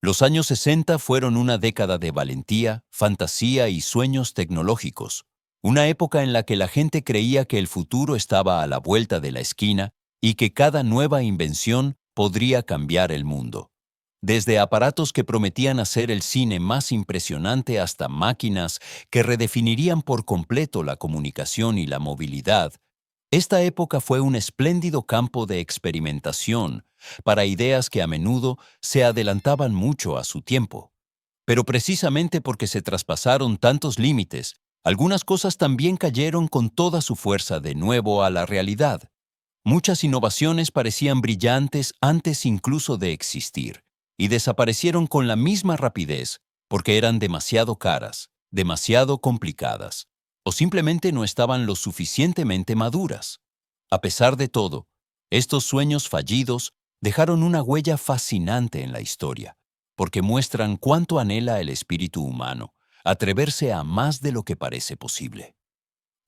Los años 60 fueron una década de valentía, fantasía y sueños tecnológicos. Una época en la que la gente creía que el futuro estaba a la vuelta de la esquina y que cada nueva invención podría cambiar el mundo. Desde aparatos que prometían hacer el cine más impresionante hasta máquinas que redefinirían por completo la comunicación y la movilidad, esta época fue un espléndido campo de experimentación para ideas que a menudo se adelantaban mucho a su tiempo. Pero precisamente porque se traspasaron tantos límites, algunas cosas también cayeron con toda su fuerza de nuevo a la realidad. Muchas innovaciones parecían brillantes antes incluso de existir, y desaparecieron con la misma rapidez porque eran demasiado caras, demasiado complicadas, o simplemente no estaban lo suficientemente maduras. A pesar de todo, estos sueños fallidos dejaron una huella fascinante en la historia, porque muestran cuánto anhela el espíritu humano, atreverse a más de lo que parece posible.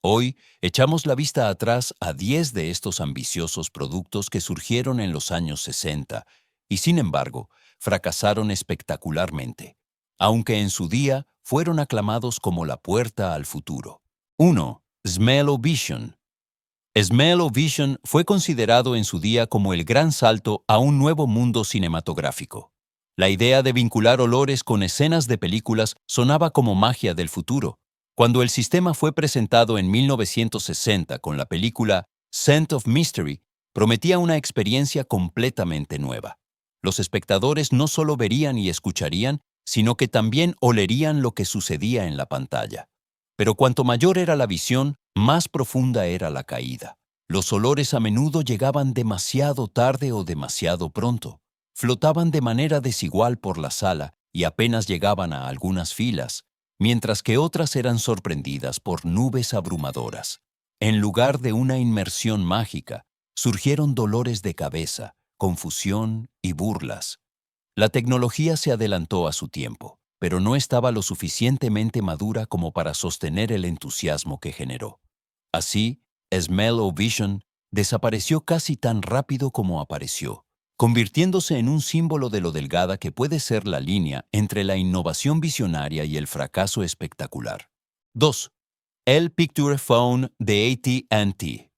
Hoy echamos la vista atrás a 10 de estos ambiciosos productos que surgieron en los años 60 y, sin embargo, fracasaron espectacularmente, aunque en su día fueron aclamados como la puerta al futuro. 1. Smell-O-Vision. Smell-O-Vision fue considerado en su día como el gran salto a un nuevo mundo cinematográfico. La idea de vincular olores con escenas de películas sonaba como magia del futuro. Cuando el sistema fue presentado en 1960 con la película Scent of Mystery, prometía una experiencia completamente nueva. Los espectadores no solo verían y escucharían, sino que también olerían lo que sucedía en la pantalla. Pero cuanto mayor era la visión, más profunda era la caída. Los olores a menudo llegaban demasiado tarde o demasiado pronto. Flotaban de manera desigual por la sala y apenas llegaban a algunas filas, mientras que otras eran sorprendidas por nubes abrumadoras. En lugar de una inmersión mágica, surgieron dolores de cabeza, confusión y burlas. La tecnología se adelantó a su tiempo, pero no estaba lo suficientemente madura como para sostener el entusiasmo que generó. Así, Smell-O-Vision desapareció casi tan rápido como apareció, convirtiéndose en un símbolo de lo delgada que puede ser la línea entre la innovación visionaria y el fracaso espectacular. 2. El Picture Phone de AT&T.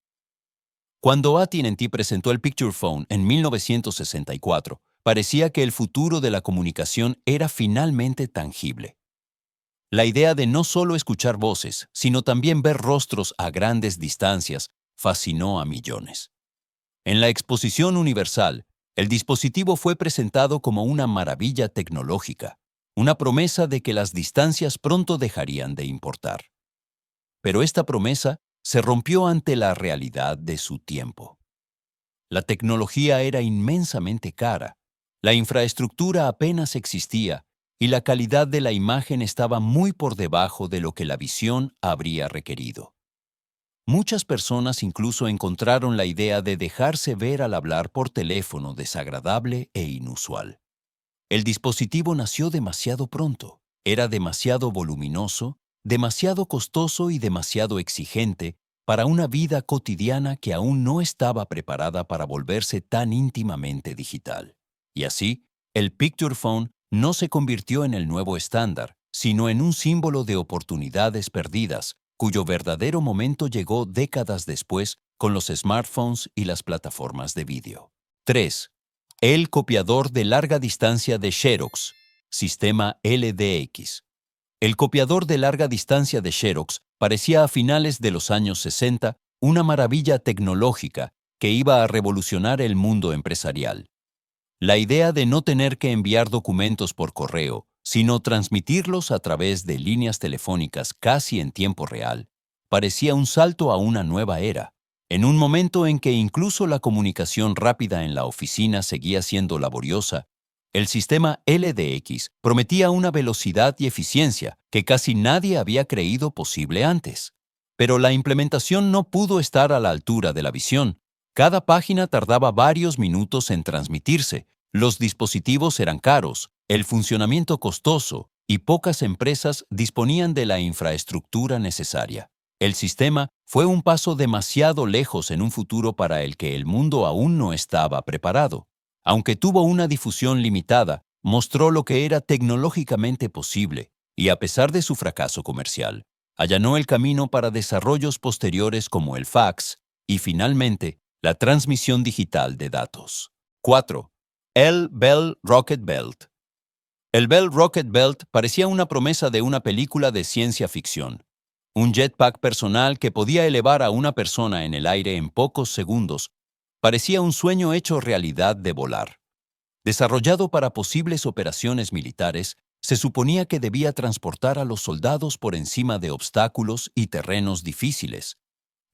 Cuando AT&T presentó el Picture Phone en 1964, parecía que el futuro de la comunicación era finalmente tangible. La idea de no solo escuchar voces, sino también ver rostros a grandes distancias, fascinó a millones. En la Exposición Universal, el dispositivo fue presentado como una maravilla tecnológica, una promesa de que las distancias pronto dejarían de importar. Pero esta promesa se rompió ante la realidad de su tiempo. La tecnología era inmensamente cara, la infraestructura apenas existía y la calidad de la imagen estaba muy por debajo de lo que la visión habría requerido. Muchas personas incluso encontraron la idea de dejarse ver al hablar por teléfono desagradable e inusual. El dispositivo nació demasiado pronto, era demasiado voluminoso, demasiado costoso y demasiado exigente para una vida cotidiana que aún no estaba preparada para volverse tan íntimamente digital. Y así, el Picture Phone no se convirtió en el nuevo estándar, sino en un símbolo de oportunidades perdidas, cuyo verdadero momento llegó décadas después con los smartphones y las plataformas de vídeo. 3. El copiador de larga distancia de Xerox, sistema LDX. El copiador de larga distancia de Xerox parecía a finales de los años 60 una maravilla tecnológica que iba a revolucionar el mundo empresarial. La idea de no tener que enviar documentos por correo, sino transmitirlos a través de líneas telefónicas casi en tiempo real, parecía un salto a una nueva era, en un momento en que incluso la comunicación rápida en la oficina seguía siendo laboriosa. El sistema LDX prometía una velocidad y eficiencia que casi nadie había creído posible antes. Pero la implementación no pudo estar a la altura de la visión. Cada página tardaba varios minutos en transmitirse, los dispositivos eran caros, el funcionamiento costoso y pocas empresas disponían de la infraestructura necesaria. El sistema fue un paso demasiado lejos en un futuro para el que el mundo aún no estaba preparado. Aunque tuvo una difusión limitada, mostró lo que era tecnológicamente posible y, a pesar de su fracaso comercial, allanó el camino para desarrollos posteriores como el fax y, finalmente, la transmisión digital de datos. 4. El Bell Rocket Belt. El Bell Rocket Belt parecía una promesa de una película de ciencia ficción. Un jetpack personal que podía elevar a una persona en el aire en pocos segundos parecía un sueño hecho realidad de volar. Desarrollado para posibles operaciones militares, se suponía que debía transportar a los soldados por encima de obstáculos y terrenos difíciles,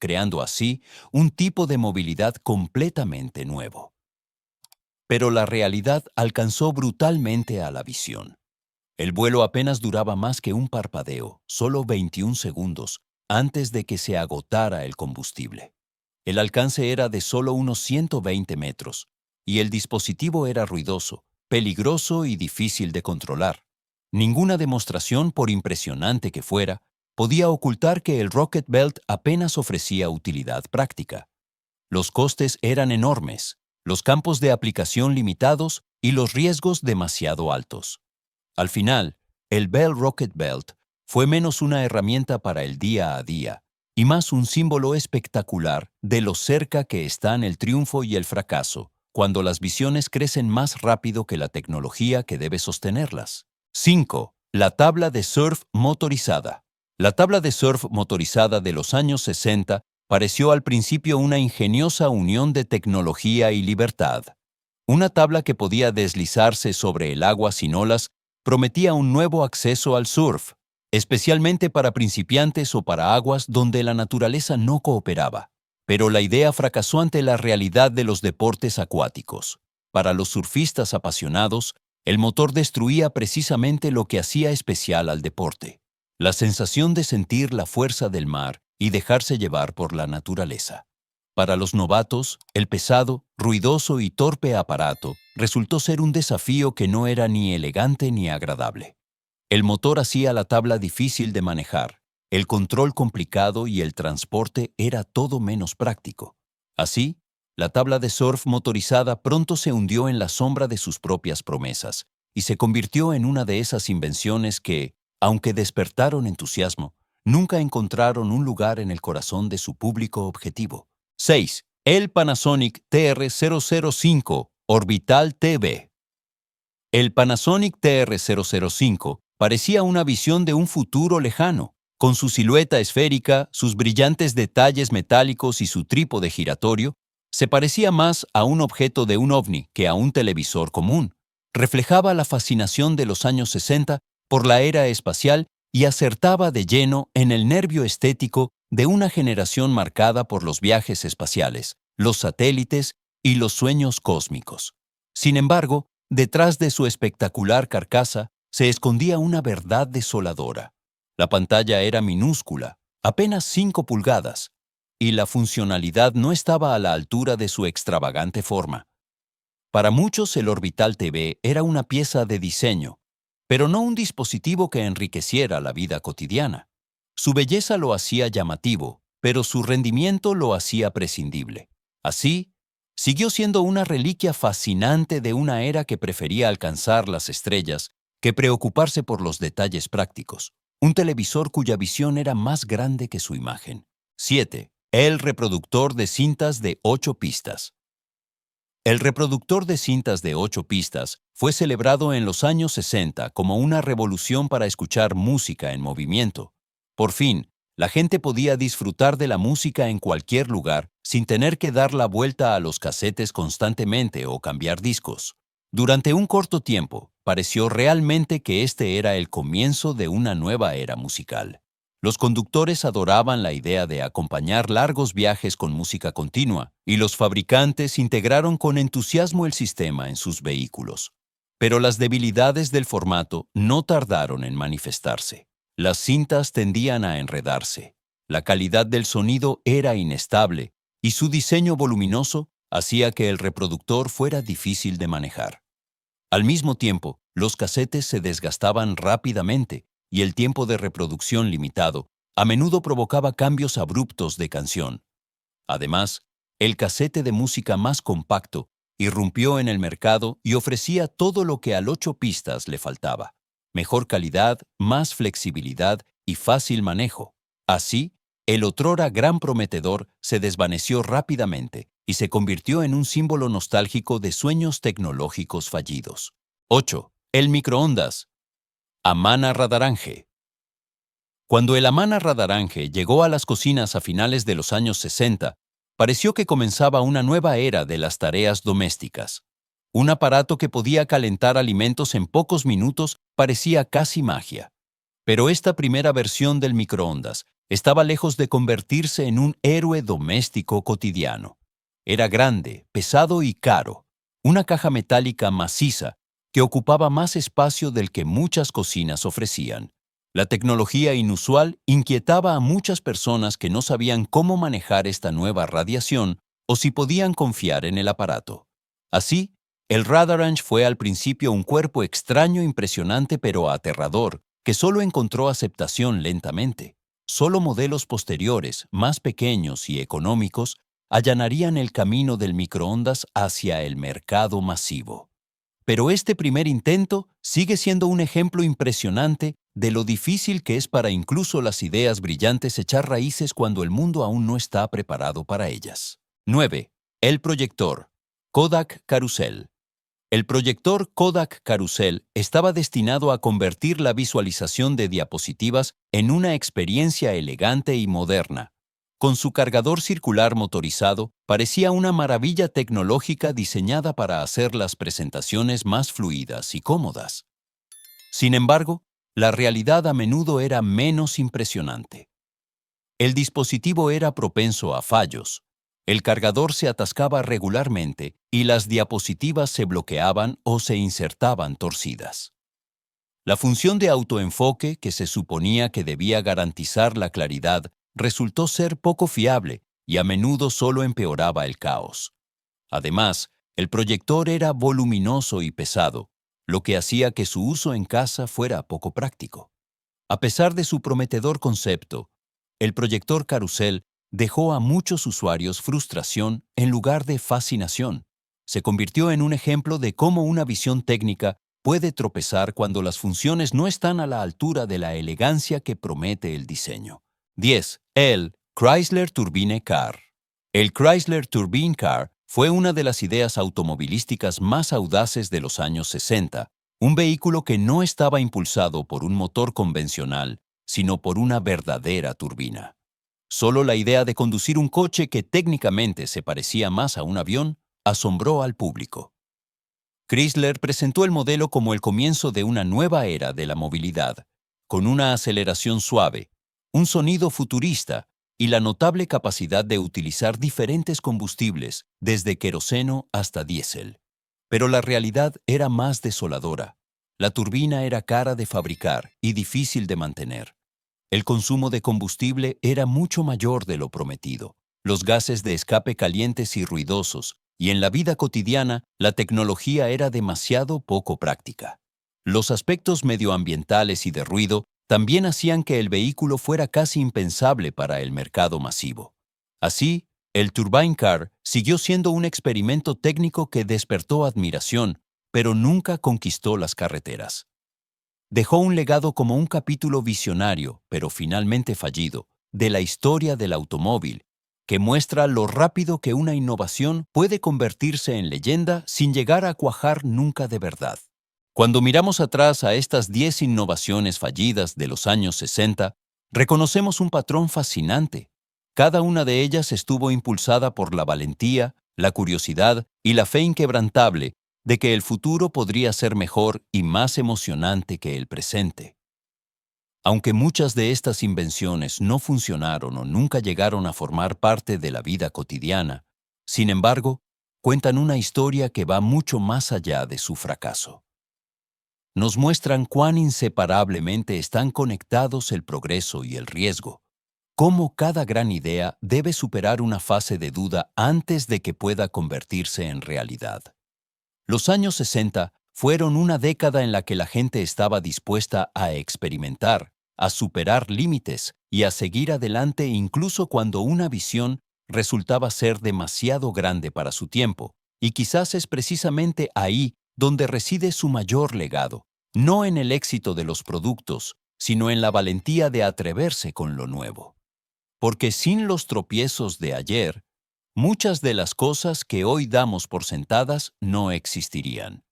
creando así un tipo de movilidad completamente nuevo. Pero la realidad alcanzó brutalmente a la visión. El vuelo apenas duraba más que un parpadeo, solo 21 segundos, antes de que se agotara el combustible. El alcance era de solo unos 120 metros, y el dispositivo era ruidoso, peligroso y difícil de controlar. Ninguna demostración, por impresionante que fuera, podía ocultar que el Rocket Belt apenas ofrecía utilidad práctica. Los costes eran enormes, los campos de aplicación limitados y los riesgos demasiado altos. Al final, el Bell Rocket Belt fue menos una herramienta para el día a día y más un símbolo espectacular de lo cerca que están el triunfo y el fracaso, cuando las visiones crecen más rápido que la tecnología que debe sostenerlas. 5. La tabla de surf motorizada. La tabla de surf motorizada de los años 60 pareció al principio una ingeniosa unión de tecnología y libertad. Una tabla que podía deslizarse sobre el agua sin olas prometía un nuevo acceso al surf, especialmente para principiantes o para aguas donde la naturaleza no cooperaba. Pero la idea fracasó ante la realidad de los deportes acuáticos. Para los surfistas apasionados, el motor destruía precisamente lo que hacía especial al deporte: la sensación de sentir la fuerza del mar y dejarse llevar por la naturaleza. Para los novatos, el pesado, ruidoso y torpe aparato resultó ser un desafío que no era ni elegante ni agradable. El motor hacía la tabla difícil de manejar, el control complicado y el transporte era todo menos práctico. Así, la tabla de surf motorizada pronto se hundió en la sombra de sus propias promesas y se convirtió en una de esas invenciones que, aunque despertaron entusiasmo, nunca encontraron un lugar en el corazón de su público objetivo. 6. El Panasonic TR-005 Orbital TV. El Panasonic TR-005 parecía una visión de un futuro lejano. Con su silueta esférica, sus brillantes detalles metálicos y su trípode giratorio, se parecía más a un objeto de un ovni que a un televisor común. Reflejaba la fascinación de los años 60 por la era espacial y acertaba de lleno en el nervio estético de una generación marcada por los viajes espaciales, los satélites y los sueños cósmicos. Sin embargo, detrás de su espectacular carcasa se escondía una verdad desoladora. La pantalla era minúscula, apenas 5 pulgadas, y la funcionalidad no estaba a la altura de su extravagante forma. Para muchos el Orbital TV era una pieza de diseño, pero no un dispositivo que enriqueciera la vida cotidiana. Su belleza lo hacía llamativo, pero su rendimiento lo hacía prescindible. Así, siguió siendo una reliquia fascinante de una era que prefería alcanzar las estrellas que preocuparse por los detalles prácticos. Un televisor cuya visión era más grande que su imagen. 7. El reproductor de cintas de 8 pistas. El reproductor de cintas de 8 pistas fue celebrado en los años 60 como una revolución para escuchar música en movimiento. Por fin, la gente podía disfrutar de la música en cualquier lugar sin tener que dar la vuelta a los casetes constantemente o cambiar discos. Durante un corto tiempo, pareció realmente que este era el comienzo de una nueva era musical. Los conductores adoraban la idea de acompañar largos viajes con música continua, y los fabricantes integraron con entusiasmo el sistema en sus vehículos. Pero las debilidades del formato no tardaron en manifestarse. Las cintas tendían a enredarse, la calidad del sonido era inestable, y su diseño voluminoso hacía que el reproductor fuera difícil de manejar. Al mismo tiempo, los casetes se desgastaban rápidamente y el tiempo de reproducción limitado a menudo provocaba cambios abruptos de canción. Además, el casete de música más compacto Irrumpió en el mercado y ofrecía todo lo que al 8 pistas le faltaba: mejor calidad, más flexibilidad y fácil manejo. Así, el otrora gran prometedor se desvaneció rápidamente y se convirtió en un símbolo nostálgico de sueños tecnológicos fallidos. 8. El microondas. Amana Radharange. Cuando el Amana Radharange llegó a las cocinas a finales de los años 60, pareció que comenzaba una nueva era de las tareas domésticas. Un aparato que podía calentar alimentos en pocos minutos parecía casi magia. Pero esta primera versión del microondas estaba lejos de convertirse en un héroe doméstico cotidiano. Era grande, pesado y caro, una caja metálica maciza que ocupaba más espacio del que muchas cocinas ofrecían. La tecnología inusual inquietaba a muchas personas que no sabían cómo manejar esta nueva radiación o si podían confiar en el aparato. Así, el Radharange fue al principio un cuerpo extraño, impresionante pero aterrador, que solo encontró aceptación lentamente. Solo modelos posteriores, más pequeños y económicos, allanarían el camino del microondas hacia el mercado masivo. Pero este primer intento sigue siendo un ejemplo impresionante de lo difícil que es para incluso las ideas brillantes echar raíces cuando el mundo aún no está preparado para ellas. 9. El proyector. Kodak Carousel. El proyector Kodak Carousel estaba destinado a convertir la visualización de diapositivas en una experiencia elegante y moderna. Con su cargador circular motorizado, parecía una maravilla tecnológica diseñada para hacer las presentaciones más fluidas y cómodas. Sin embargo, la realidad a menudo era menos impresionante. El dispositivo era propenso a fallos. El cargador se atascaba regularmente y las diapositivas se bloqueaban o se insertaban torcidas. La función de autoenfoque, que se suponía que debía garantizar la claridad, resultó ser poco fiable y a menudo solo empeoraba el caos. Además, el proyector era voluminoso y pesado, lo que hacía que su uso en casa fuera poco práctico. A pesar de su prometedor concepto, el proyector Carousel dejó a muchos usuarios frustración en lugar de fascinación. Se convirtió en un ejemplo de cómo una visión técnica puede tropezar cuando las funciones no están a la altura de la elegancia que promete el diseño. 10. El Chrysler Turbine Car. El Chrysler Turbine Car fue una de las ideas automovilísticas más audaces de los años 60, un vehículo que no estaba impulsado por un motor convencional, sino por una verdadera turbina. Solo la idea de conducir un coche que técnicamente se parecía más a un avión asombró al público. Chrysler presentó el modelo como el comienzo de una nueva era de la movilidad, con una aceleración suave, un sonido futurista y la notable capacidad de utilizar diferentes combustibles, desde queroseno hasta diésel. Pero la realidad era más desoladora. La turbina era cara de fabricar y difícil de mantener. El consumo de combustible era mucho mayor de lo prometido. Los gases de escape calientes y ruidosos, y en la vida cotidiana, la tecnología era demasiado poco práctica. Los aspectos medioambientales y de ruido también hacían que el vehículo fuera casi impensable para el mercado masivo. Así, el Turbine Car siguió siendo un experimento técnico que despertó admiración, pero nunca conquistó las carreteras. Dejó un legado como un capítulo visionario, pero finalmente fallido, de la historia del automóvil, que muestra lo rápido que una innovación puede convertirse en leyenda sin llegar a cuajar nunca de verdad. Cuando miramos atrás a estas 10 innovaciones fallidas de los años 60, reconocemos un patrón fascinante. Cada una de ellas estuvo impulsada por la valentía, la curiosidad y la fe inquebrantable de que el futuro podría ser mejor y más emocionante que el presente. Aunque muchas de estas invenciones no funcionaron o nunca llegaron a formar parte de la vida cotidiana, sin embargo, cuentan una historia que va mucho más allá de su fracaso. Nos muestran cuán inseparablemente están conectados el progreso y el riesgo, cómo cada gran idea debe superar una fase de duda antes de que pueda convertirse en realidad. Los años 60 fueron una década en la que la gente estaba dispuesta a experimentar, a superar límites y a seguir adelante incluso cuando una visión resultaba ser demasiado grande para su tiempo, Y quizás es precisamente ahí donde reside su mayor legado, no en el éxito de los productos, sino en la valentía de atreverse con lo nuevo. Porque sin los tropiezos de ayer, muchas de las cosas que hoy damos por sentadas no existirían.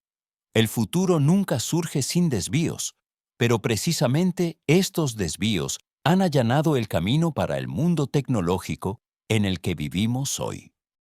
El futuro nunca surge sin desvíos, pero precisamente estos desvíos han allanado el camino para el mundo tecnológico en el que vivimos hoy.